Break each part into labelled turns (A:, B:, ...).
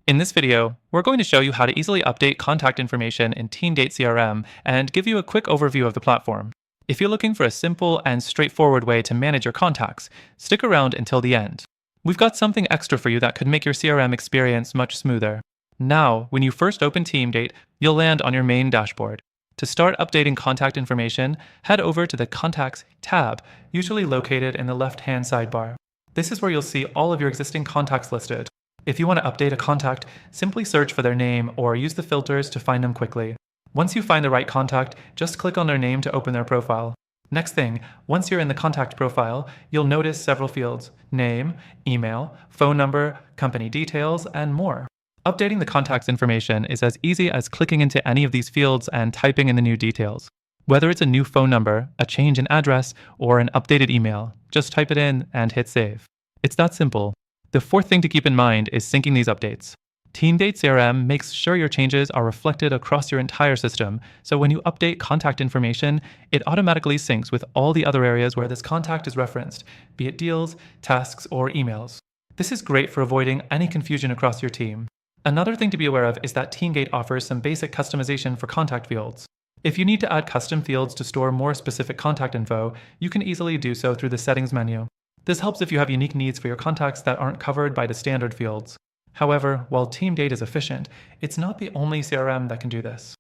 A: In this video, we're going to show you how to easily update contact information in TeamGate CRM and give you a quick overview of the platform. If you're looking for a simple and straightforward way to manage your contacts, stick around until the end. We've got something extra for you that could make your CRM experience much smoother. Now, when you first open TeamGate, you'll land on your main dashboard. To start updating contact information, head over to the Contacts tab, usually located in the left-hand sidebar. This is where you'll see all of your existing contacts listed. If you want to update a contact, simply search for their name or use the filters to find them quickly. Once you find the right contact, just click on their name to open their profile. Next thing, once you're in the contact profile, you'll notice several fields: name, email, phone number, company details, and more. Updating the contact's information is as easy as clicking into any of these fields and typing in the new details. Whether it's a new phone number, a change in address, or an updated email, just type it in and hit save. It's that simple. The fourth thing to keep in mind is syncing these updates. TeamGate CRM makes sure your changes are reflected across your entire system, so when you update contact information, it automatically syncs with all the other areas where this contact is referenced, be it deals, tasks, or emails. This is great for avoiding any confusion across your team. Another thing to be aware of is that TeamGate offers some basic customization for contact fields. If you need to add custom fields to store more specific contact info, you can easily do so through the Settings menu. This helps if you have unique needs for your contacts that aren't covered by the standard fields. However, while TeamGate is efficient, it's not the only CRM that can do this.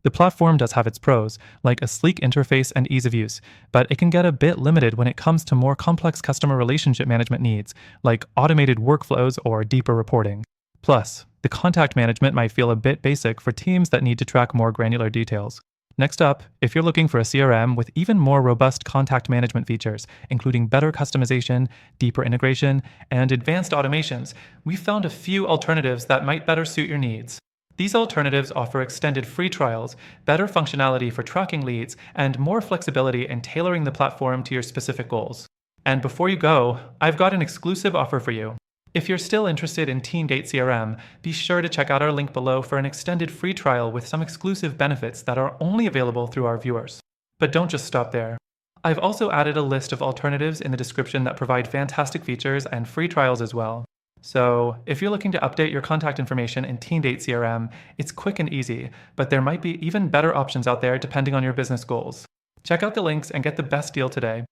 A: The platform does have its pros, like a sleek interface and ease of use, but it can get a bit limited when it comes to more complex customer relationship management needs, like automated workflows or deeper reporting. Plus, the contact management might feel a bit basic for teams that need to track more granular details. Next up, if you're looking for a CRM with even more robust contact management features, including better customization, deeper integration, and advanced automations, we've found a few alternatives that might better suit your needs. These alternatives offer extended free trials, better functionality for tracking leads, and more flexibility in tailoring the platform to your specific goals. And before you go, I've got an exclusive offer for you. If you're still interested in TeamGate CRM, be sure to check out our link below for an extended free trial with some exclusive benefits that are only available through our viewers. But don't just stop there. I've also added a list of alternatives in the description that provide fantastic features and free trials as well. So, if you're looking to update your contact information in TeamGate CRM, it's quick and easy, but there might be even better options out there depending on your business goals. Check out the links and get the best deal today.